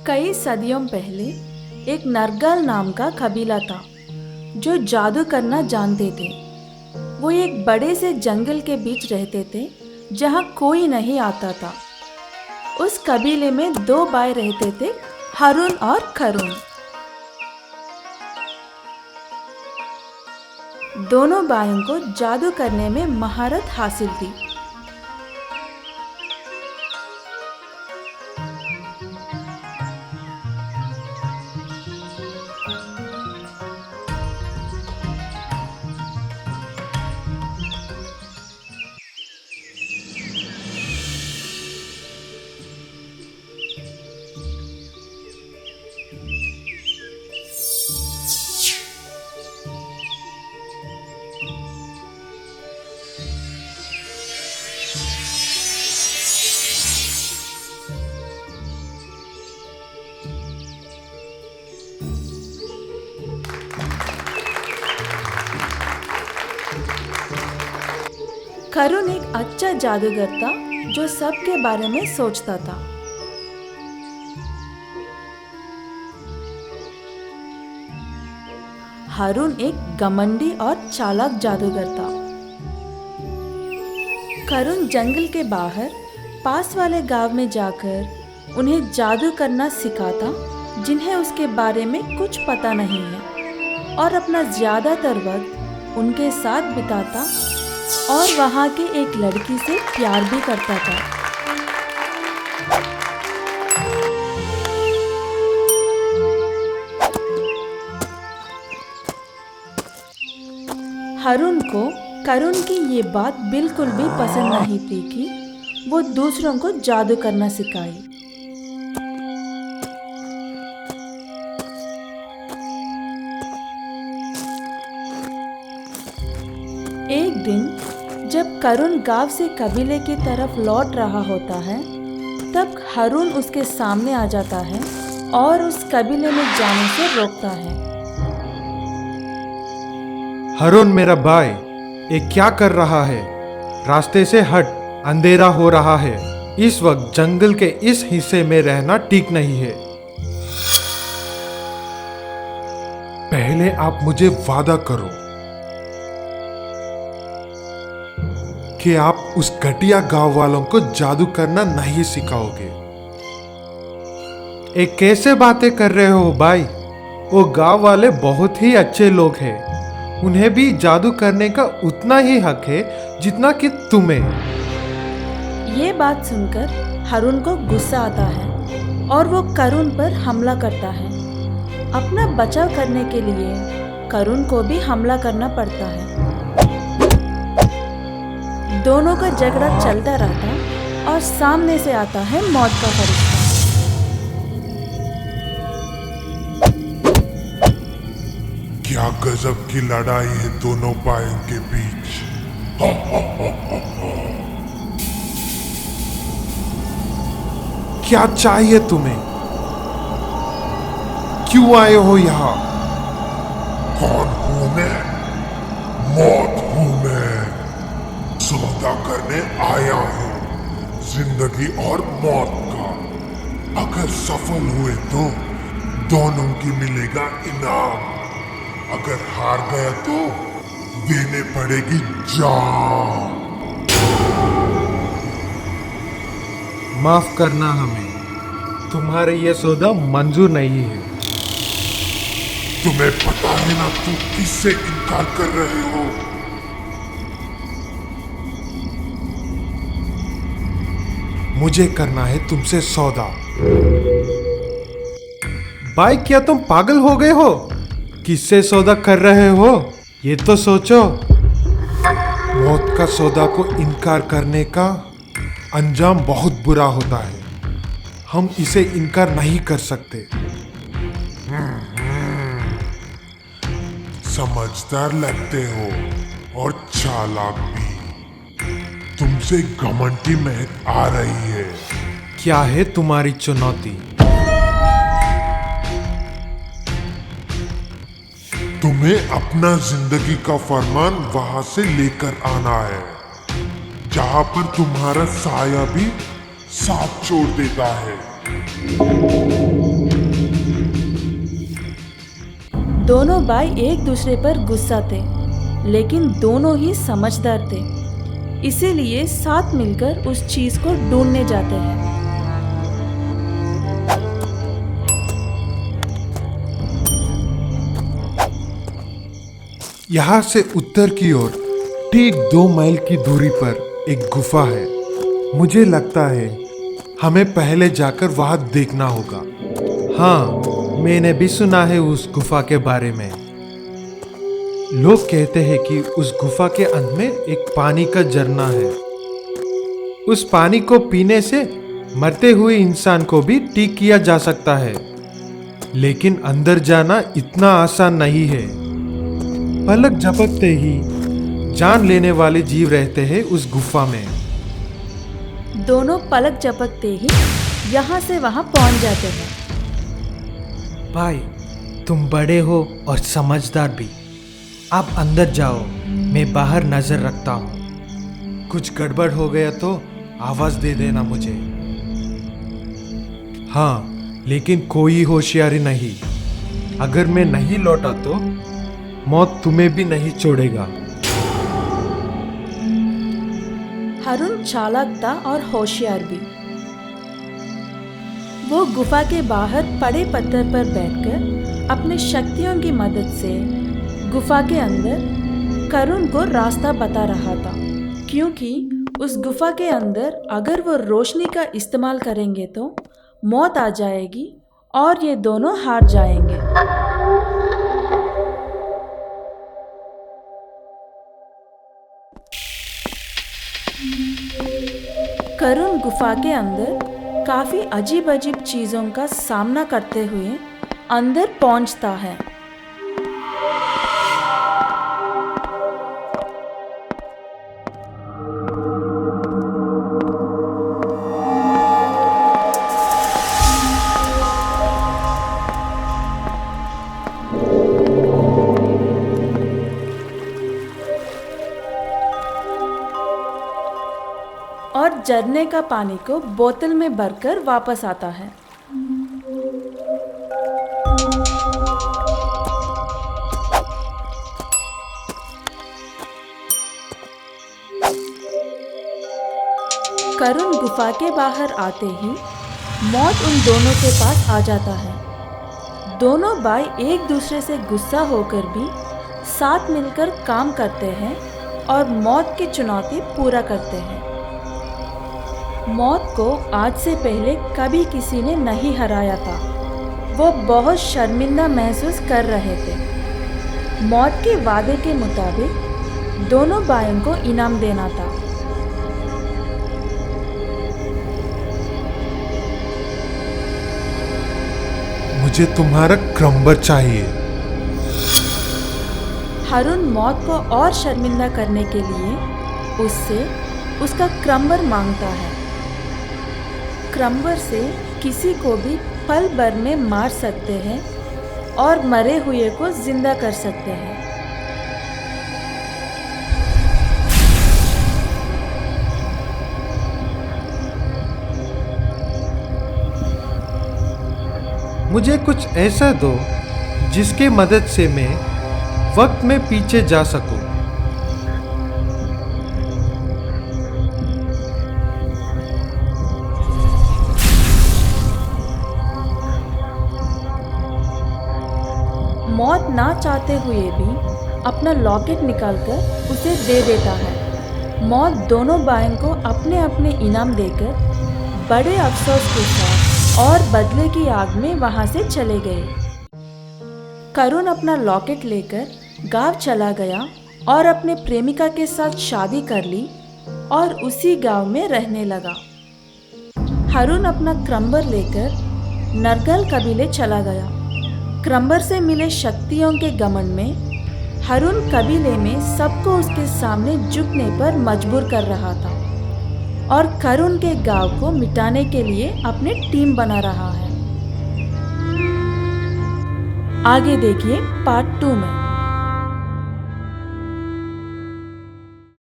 कई सदियों पहले एक नरगल नाम का कबीला था जो जादू करना जानते थे। वो एक बड़े से जंगल के बीच रहते थे जहाँ कोई नहीं आता था। उस कबीले में दो भाई रहते थे, हारून और खरून। दोनों भाइयों को जादू करने में महारत हासिल थी। खरून एक अच्छा जादूगर था जो सबके बारे में सोचता था। हारून एक घमंडी और चालाक जादूगर था। खरून जंगल के बाहर पास वाले गांव में जाकर उन्हें जादू करना सिखाता जिन्हें उसके बारे में कुछ पता नहीं है, और अपना ज्यादातर वक्त उनके साथ बिताता और वहाँ के एक लड़की से प्यार भी करता था। हारून को खरून की ये बात बिल्कुल भी पसंद नहीं थी कि वो दूसरों को जादू करना सिखाए। एक दिन जब खरून गांव से कबीले की तरफ लौट रहा होता है, तब हारून उसके सामने आ जाता है और उस कबीले में जाने से रोकता है। हारून मेरा भाई, ये क्या कर रहा है? रास्ते से हट, अंधेरा हो रहा है। इस वक्त जंगल के इस हिस्से में रहना ठीक नहीं है। पहले आप मुझे वादा करो कि आप उस घटिया गांव वालों को जादू करना नहीं सिखाओगे। ये कैसे बातें कर रहे हो भाई? वो गांव वाले बहुत ही अच्छे लोग हैं। उन्हें भी जादू करने का उतना ही हक है जितना कि तुम्हें। ये बात सुनकर हारून को गुस्सा आता है और वो खरून पर हमला करता है। अपना बचाव करने के लिए खरून को भी हमला करना पड़ता है। दोनों का झगड़ा चलता रहता और सामने से आता है मौत का फरिश्ता। क्या गजब की लड़ाई है दोनों भाइयों के बीच। क्या चाहिए तुम्हें? क्यों आए हो यहाँ? कौन हूं मैं? मौत हूं मैं। सौदा करने आया हूं, जिंदगी और मौत का। अगर सफल हुए तो दोनों की मिलेगा इनाम, अगर हार गया तो देने पड़ेगी जान। माफ करना हमें, तुम्हारे ये सौदा मंजूर नहीं है। तुम्हें पता है ना तुम किससे इनकार कर रहे हो? मुझे करना है तुमसे सौदा। भाई, क्या तुम पागल हो गए हो? किससे सौदा कर रहे हो? ये तो सोचो। मौत का सौदा को इनकार करने का अंजाम बहुत बुरा होता है। हम इसे इनकार नहीं कर सकते। समझदार लगते हो और चालाक भी। तुमसे घमंड की महक आ रही है। क्या है तुम्हारी चुनौती? तुम्हें अपना जिंदगी का फरमान वहां से लेकर आना है जहां पर तुम्हारा साया भी साथ छोड़ देता है। दोनों भाई एक दूसरे पर गुस्सा थे, लेकिन दोनों ही समझदार थे, इसीलिए साथ मिलकर उस चीज को ढूंढने जाते हैं। यहाँ से उत्तर की ओर ठीक 2 मील की दूरी पर एक गुफा है। मुझे लगता है हमें पहले जाकर वहां देखना होगा। हाँ, मैंने भी सुना है उस गुफा के बारे में। लोग कहते हैं कि उस गुफा के अंत में एक पानी का झरना है। उस पानी को पीने से मरते हुए इंसान को भी ठीक किया जा सकता है, लेकिन अंदर जाना इतना आसान नहीं है। पलक झपकते ही जान लेने वाले जीव रहते हैं उस गुफा में। दोनों पलक झपकते ही यहाँ से वहां पहुंच जाते हैं। भाई, तुम बड़े हो और समझदार भी। आप अंदर जाओ, मैं बाहर नजर रखता हूँ। कुछ गड़बड़ हो गया तो आवाज दे देना मुझे। हाँ, लेकिन कोई होशियारी नहीं। अगर मैं नहीं लौटा तो मौत तुम्हें भी नहीं छोड़ेगा। हारून चालाक था और होशियार भी। वो गुफा के बाहर पड़े पत्थर पर बैठकर अपनी शक्तियों की मदद से गुफा के अंदर करुण को रास्ता बता रहा था, क्योंकि उस गुफा के अंदर अगर वो रोशनी का इस्तेमाल करेंगे तो मौत आ जाएगी और ये दोनों हार जाएंगे। करुण गुफा के अंदर काफी अजीब अजीब चीजों का सामना करते हुए अंदर पहुंचता है। और झरने का पानी को बोतल में भरकर वापस आता है। करुण गुफा के बाहर आते ही मौत उन दोनों के पास आ जाता है। दोनों भाई एक दूसरे से गुस्सा होकर भी साथ मिलकर काम करते हैं और मौत की चुनौती पूरा करते हैं। मौत को आज से पहले कभी किसी ने नहीं हराया था। वो बहुत शर्मिंदा महसूस कर रहे थे। मौत के वादे के मुताबिक दोनों भाइयों को इनाम देना था। मुझे तुम्हारा क्रम्बर चाहिए। हारून मौत को और शर्मिंदा करने के लिए उससे उसका क्रम्बर मांगता है। क्रम्बर से किसी को भी पल भर में मार सकते हैं और मरे हुए को जिंदा कर सकते हैं। मुझे कुछ ऐसा दो जिसके मदद से मैं वक्त में पीछे जा सकूं। मौत ना चाहते हुए भी अपना लॉकेट निकालकर उसे दे देता है। मौत दोनों भाइयों को अपने अपने इनाम देकर बड़े अफसोस के साथ और बदले की आग में वहां से चले गए। करुण अपना लॉकेट लेकर गांव चला गया और अपने प्रेमिका के साथ शादी कर ली और उसी गांव में रहने लगा। हारून अपना क्रम्बर लेकर नरगल कबीले चला गया। क्रम्बर से मिले शक्तियों के घमंड में हारून कबीले में सबको उसके सामने झुकने पर मजबूर कर रहा था और करुण के गांव को मिटाने के लिए अपने टीम बना रहा है। आगे देखिए पार्ट 2 में।